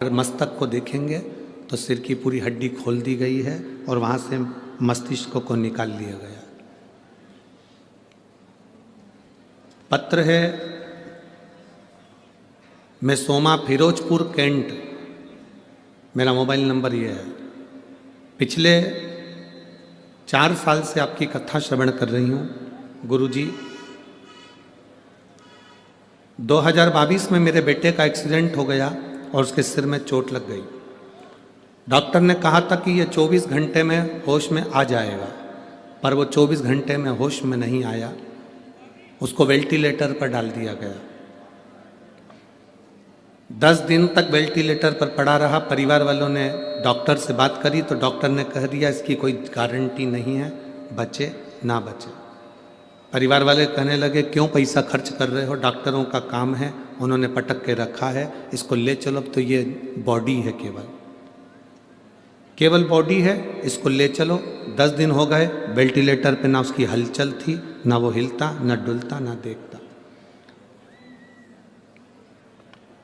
मस्तक को देखेंगे तो सिर की पूरी हड्डी खोल दी गई है और वहां से मस्तिष्क को निकाल लिया गया। पत्र है, मैं सोमा, फिरोजपुर, कैंट, मेरा मोबाइल नंबर ये है। पिछले 4 साल से आपकी कथा श्रवण कर रही हूँ गुरुजी। 2022 में मेरे बेटे का एक्सीडेंट हो गया और उसके सिर में चोट लग गई। डॉक्टर ने कहा था कि ये 24 घंटे में होश में आ जाएगा, पर वो 24 घंटे में होश में नहीं आया। उसको वेंटिलेटर पर डाल दिया गया। 10 दिन तक वेंटिलेटर पर पड़ा रहा। परिवार वालों ने डॉक्टर से बात करी तो डॉक्टर ने कह दिया इसकी कोई गारंटी नहीं है, बचे ना बचे। परिवार वाले कहने लगे क्यों पैसा खर्च कर रहे हो, डॉक्टरों का काम है, उन्होंने पटक के रखा है, इसको ले चलो। तो ये बॉडी है, केवल बॉडी है, इसको ले चलो। 10 दिन हो गए, वेंटिलेटर पे ना उसकी हलचल थी, ना वो हिलता, ना डुलता, ना देखता।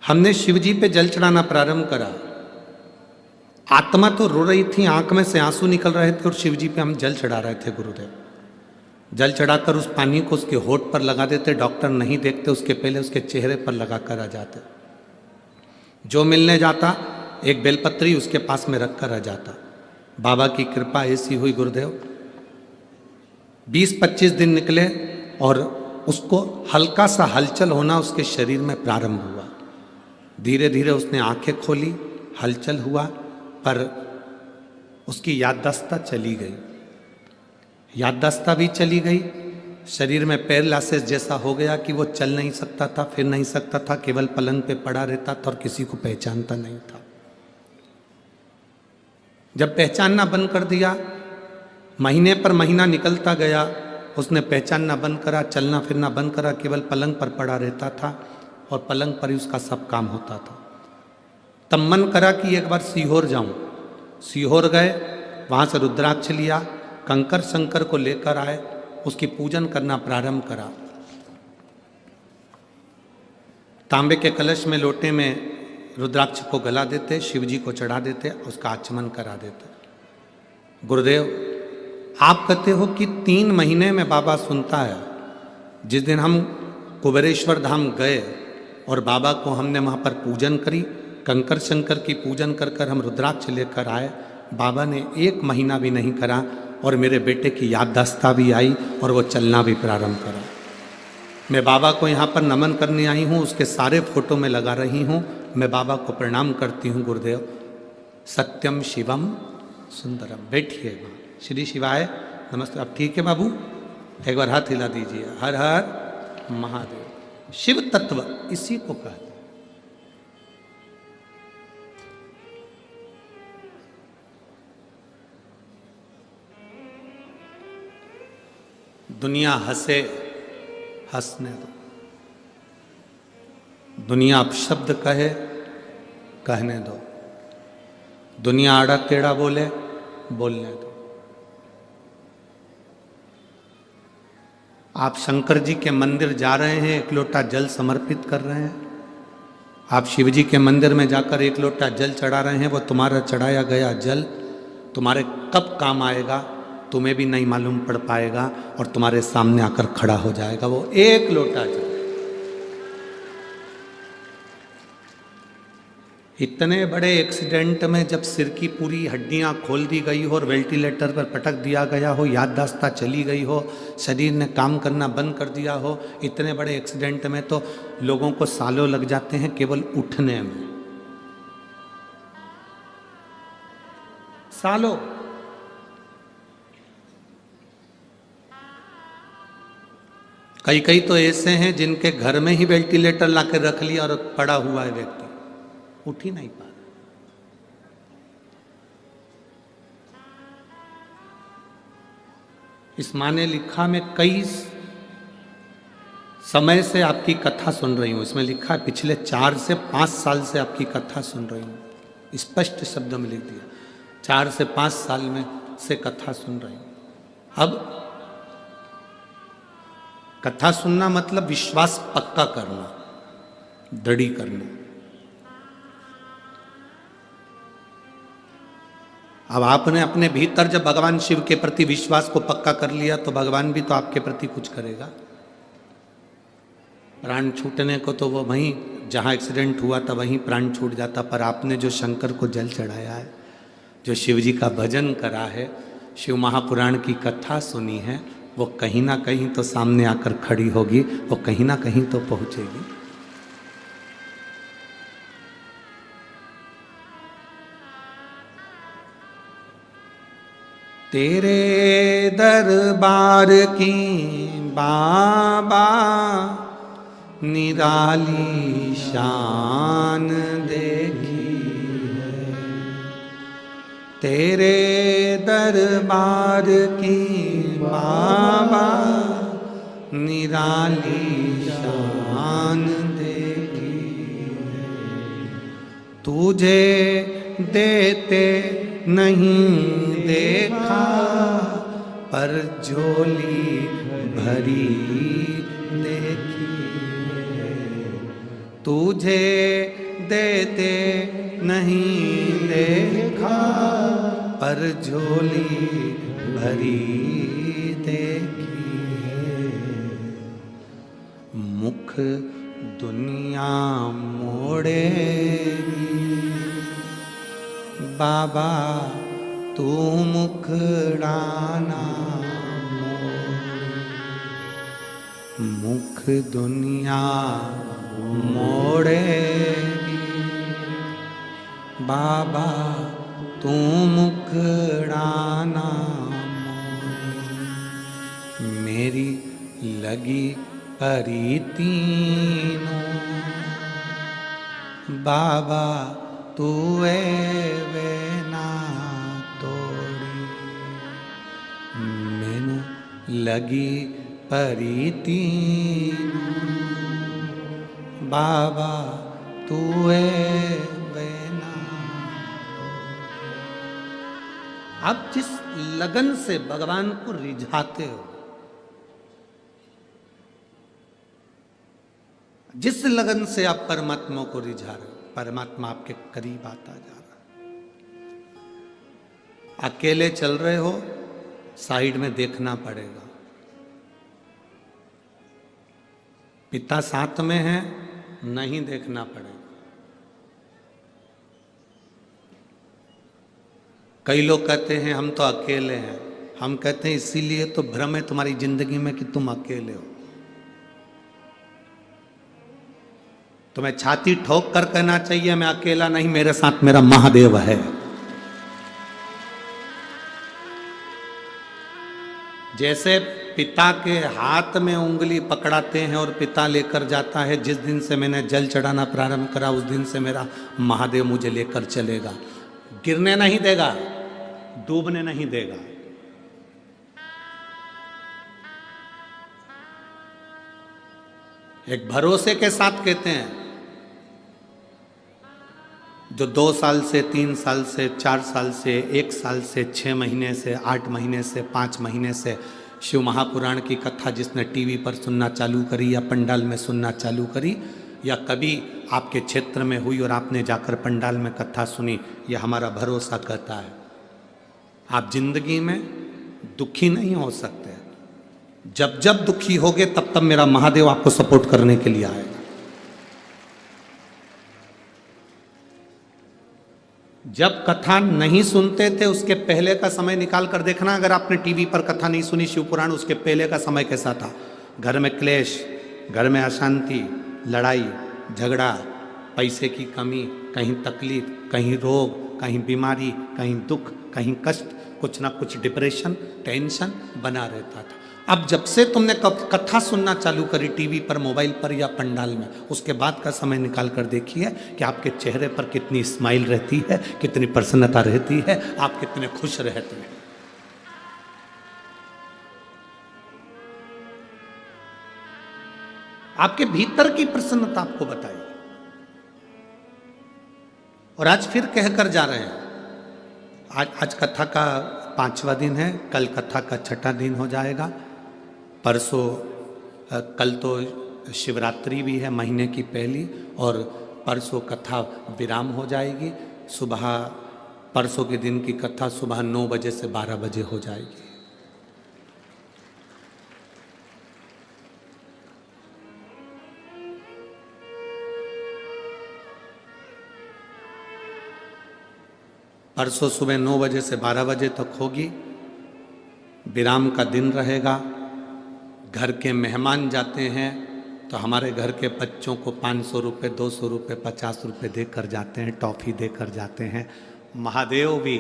हमने शिवजी पे जल चढ़ाना प्रारंभ करा। आत्मा तो रो रही थी, आंख में से आंसू निकल रहे थे और शिवजी पे हम जल चढ़ा रहे थे। गुरुदेव जल चढ़ाकर उस पानी को उसके होठ पर लगा देते। डॉक्टर नहीं देखते, उसके पहले उसके चेहरे पर लगाकर आ जाते। जो मिलने जाता एक बेलपत्री उसके पास में रखकर आ जाता। बाबा की कृपा ऐसी हुई गुरुदेव, 20-25 दिन निकले और उसको हल्का सा हलचल होना उसके शरीर में प्रारंभ हुआ। धीरे धीरे उसने आंखें खोली, हलचल हुआ, पर उसकी याददाश्त चली गई। याददाश्त भी चली गई। शरीर में पैरालिसिस जैसा हो गया कि वो चल नहीं सकता था, फिर नहीं सकता था, केवल पलंग पे पड़ा रहता था और किसी को पहचानता नहीं था। जब पहचानना बंद कर दिया, महीने पर महीना निकलता गया, उसने पहचानना बंद करा, चलना फिरना बंद करा, केवल पलंग पर पड़ा रहता था और पलंग पर ही उसका सब काम होता था। तब मन करा कि एक बार सीहोर जाऊं। सीहोर गए, वहां से रुद्राक्ष लिया, कंकर शंकर को लेकर आए, उसकी पूजन करना प्रारंभ करा। तांबे के कलश में, लोटे में रुद्राक्ष को गला देते, शिवजी को चढ़ा देते, उसका आचमन करा देते। गुरुदेव आप कहते हो कि 3 महीने में बाबा सुनता है। जिस दिन हम कुबेरेश्वर धाम गए और बाबा को हमने वहाँ पर पूजन करी, कंकर शंकर की पूजन कर कर हम रुद्राक्ष लेकर आए, बाबा ने 1 महीना भी नहीं करा और मेरे बेटे की याददाश्त भी आई और वो चलना भी प्रारंभ करा। मैं बाबा को यहाँ पर नमन करने आई हूँ, उसके सारे फोटो में लगा रही हूँ। मैं बाबा को प्रणाम करती हूँ। गुरुदेव सत्यम शिवम सुंदरम। बैठिए श्री शिवाय नमस्ते। अब ठीक है बाबू, एक बार हाथ हिला दीजिए। हर हर महादेव। शिव तत्व इसी को कहते हैं। दुनिया हंसे, हंसने दो। दुनिया अपशब्द कहे, कहने दो। दुनिया आड़ा टेढ़ा बोले, बोलने दो। आप शंकर जी के मंदिर जा रहे हैं, 1 लोटा जल समर्पित कर रहे हैं। आप शिव जी के मंदिर में जाकर 1 लोटा जल चढ़ा रहे हैं। वो तुम्हारा चढ़ाया गया जल तुम्हारे कब काम आएगा तुम्हें भी नहीं मालूम पड़ पाएगा और तुम्हारे सामने आकर खड़ा हो जाएगा वो 1 लोटा जल। इतने बड़े एक्सीडेंट में जब सिर की पूरी हड्डियां खोल दी गई हो और वेंटिलेटर पर पटक दिया गया हो, याददाश्त चली गई हो, शरीर ने काम करना बंद कर दिया हो, इतने बड़े एक्सीडेंट में तो लोगों को सालों लग जाते हैं केवल उठने में, सालों। कई तो ऐसे हैं जिनके घर में ही वेंटिलेटर लाकर रख लिया और पड़ा हुआ है व्यक्ति, उठ ही नहीं पा रहा। इस माँ ने लिखा, मैं कई समय से आपकी कथा सुन रही हूं। इसमें लिखा है पिछले 4 से 5 साल से आपकी कथा सुन रही हूं। स्पष्ट शब्द में लिख दिया, 4 से 5 साल में से कथा सुन रही हूं। अब कथा सुनना मतलब विश्वास पक्का करना, दृढ़ी करना। अब आपने अपने भीतर जब भगवान शिव के प्रति विश्वास को पक्का कर लिया तो भगवान भी तो आपके प्रति कुछ करेगा। प्राण छूटने को तो वो वहीं जहाँ एक्सीडेंट हुआ था वहीं प्राण छूट जाता, पर आपने जो शंकर को जल चढ़ाया है, जो शिव जी का भजन करा है, शिव महापुराण की कथा सुनी है, वो कहीं ना कहीं तो सामने आकर खड़ी होगी, वो कहीं ना कहीं तो पहुंचेगी। तेरे दरबार की बाबा निराली शान देखी है, तेरे दरबार की बाबा निराली शान देखी है। तुझे देते नहीं देखा पर झोली भरी देखी है। तुझे देते नहीं देखा पर झोली भरी देखी है। मुख दुनिया मोड़ेगी बाबा तू मुखड़ाना मोड़, मुख दुनिया मोड़ेगी बाबा तू मुखड़ाना मोड़। मेरी लगी परी तीनों बाबा तू वे ना तोड़ी। मैनू लगी परी तीनों बाबा तू वे ना। आप जिस लगन से भगवान को रिझाते हो, जिस लगन से आप परमात्मा को रिझा रहे हो, परमात्मा आपके करीब आता जा रहा है। अकेले चल रहे हो, साइड में देखना पड़ेगा। पिता साथ में है, नहीं देखना पड़ेगा। कई लोग कहते हैं हम तो अकेले हैं। हम कहते हैं इसीलिए तो भ्रम है तुम्हारी जिंदगी में कि तुम अकेले हो। तुम्हें छाती ठोक कर कहना चाहिए मैं अकेला नहीं, मेरे साथ मेरा महादेव है। जैसे पिता के हाथ में उंगली पकड़ाते हैं और पिता लेकर जाता है, जिस दिन से मैंने जल चढ़ाना प्रारंभ करा उस दिन से मेरा महादेव मुझे लेकर चलेगा, गिरने नहीं देगा, डूबने नहीं देगा। एक भरोसे के साथ कहते हैं। जो 2 साल से 3 साल से 4 साल से 1 साल से 6 महीने से 8 महीने से 5 महीने से शिव महापुराण की कथा जिसने टीवी पर सुनना चालू करी या पंडाल में सुनना चालू करी, या कभी आपके क्षेत्र में हुई और आपने जाकर पंडाल में कथा सुनी, यह हमारा भरोसा कहता है आप जिंदगी में दुखी नहीं हो सकते। जब जब दुखी होगे तब तब मेरा महादेव आपको सपोर्ट करने के लिए आएगा। जब कथा नहीं सुनते थे उसके पहले का समय निकाल कर देखना। अगर आपने टीवी पर कथा नहीं सुनी शिवपुराण, उसके पहले का समय कैसा था? घर में क्लेश, घर में अशांति, लड़ाई झगड़ा, पैसे की कमी, कहीं तकलीफ, कहीं रोग, कहीं बीमारी, कहीं दुख, कहीं कष्ट, कुछ ना कुछ डिप्रेशन, टेंशन बना रहता था। अब जब से तुमने कथा सुनना चालू करी टीवी पर, मोबाइल पर या पंडाल में, उसके बाद का समय निकाल कर देखिए कि आपके चेहरे पर कितनी स्माइल रहती है, कितनी प्रसन्नता रहती है, आप कितने खुश रहते हैं। आपके भीतर की प्रसन्नता आपको बताइए। और आज फिर कहकर जा रहे हैं, आज कथा का 5वां दिन है, कल कथा का 6ठा दिन हो जाएगा। परसों कल तो शिवरात्रि भी है, महीने की पहली, और परसों कथा विराम हो जाएगी। सुबह परसों के दिन की कथा सुबह 9 बजे से 12 बजे हो जाएगी। परसों सुबह 9 बजे से 12 बजे तक होगी। विराम का दिन रहेगा। घर के मेहमान जाते हैं तो हमारे घर के बच्चों को 500 रुपये, 200 रुपये, 50 रुपये देकर जाते हैं, टॉफ़ी देकर जाते हैं। महादेव भी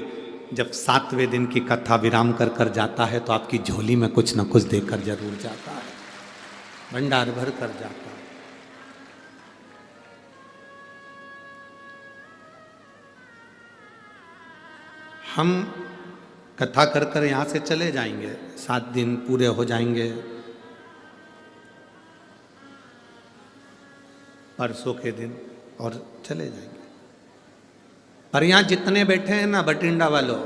जब 7वें दिन की कथा विराम कर कर जाता है तो आपकी झोली में कुछ न कुछ देकर जरूर जाता है, भंडार भर कर जाता है। हम कथा कर कर यहाँ से चले जाएंगे, 7 दिन पूरे हो जाएंगे परसों के दिन और चले जाएंगे। पर यहाँ जितने बैठे हैं ना, बठिंडा वालों,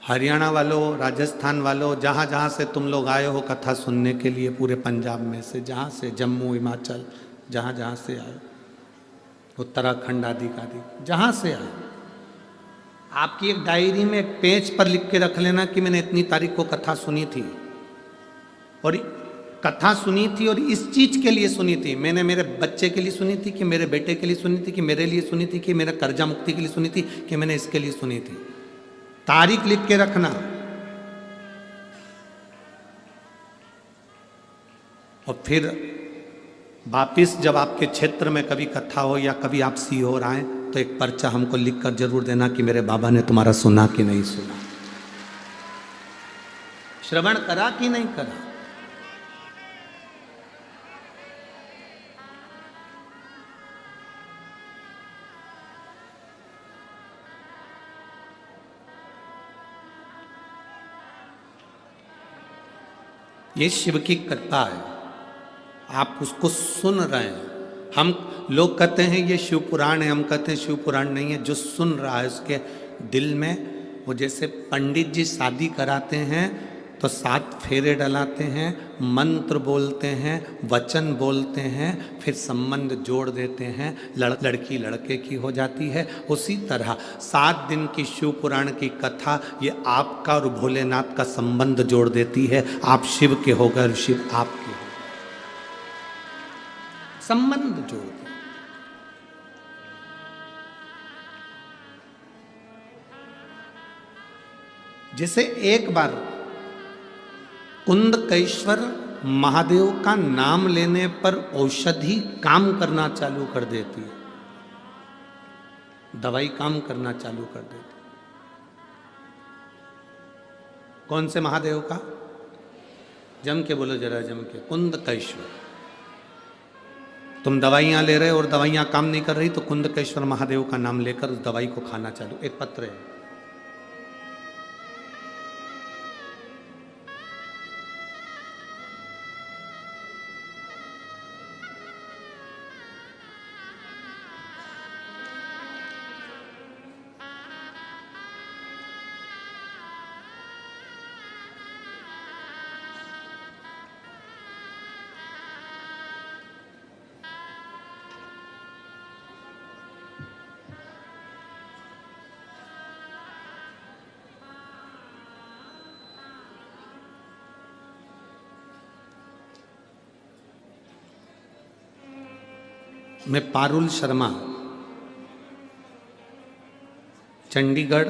हरियाणा वालों, राजस्थान वालों, जहाँ जहाँ से तुम लोग आए हो कथा सुनने के लिए, पूरे पंजाब में से, जहाँ से, जम्मू, हिमाचल, जहाँ जहाँ से आए, उत्तराखंड आदि का आदि, जहाँ से आए, आपकी एक डायरी में एक पेज पर लिख के रख लेना कि मैंने इतनी तारीख को कथा सुनी थी, और कथा सुनी थी और इस चीज के लिए सुनी थी। मैंने मेरे बच्चे के लिए सुनी थी, कि मेरे बेटे के लिए सुनी थी, कि मेरे लिए सुनी थी, कि मेरा कर्जा मुक्ति के लिए सुनी थी, कि मैंने इसके लिए सुनी थी। तारीख लिख के रखना। और फिर वापिस जब आपके क्षेत्र में कभी कथा हो या कभी आप सीहोर आए तो एक पर्चा हमको लिख कर जरूर देना कि मेरे बाबा ने तुम्हारा सुना कि नहीं सुना, श्रवण करा कि नहीं करा। ये शिव की कृपा है, आप उसको सुन रहे हैं। हम लोग कहते हैं ये शिव पुराण है, हम कहते हैं शिव पुराण नहीं है। जो सुन रहा है उसके दिल में, वो जैसे पंडित जी शादी कराते हैं तो 7 फेरे डलाते हैं, मंत्र बोलते हैं, वचन बोलते हैं, फिर संबंध जोड़ देते हैं, लड़की लड़के की हो जाती है। उसी तरह 7 दिन की शिव पुराण की कथा ये आपका और भोलेनाथ का संबंध जोड़ देती है। आप शिव के हो गए, शिव आपके हो, संबंध जोड़ दे। जैसे एक बार कुंदकेश्वर महादेव का नाम लेने पर औषधि काम करना चालू कर देती है, दवाई काम करना चालू कर देती। कौन से महादेव का? जम के बोलो जरा, जम के। कुंदकेश्वर। तुम दवाइयां ले रहे हो और दवाइयां काम नहीं कर रही तो कुंदकेश्वर महादेव का नाम लेकर उस दवाई को खाना चालू। एक पत्र है, मैं पारुल शर्मा, चंडीगढ़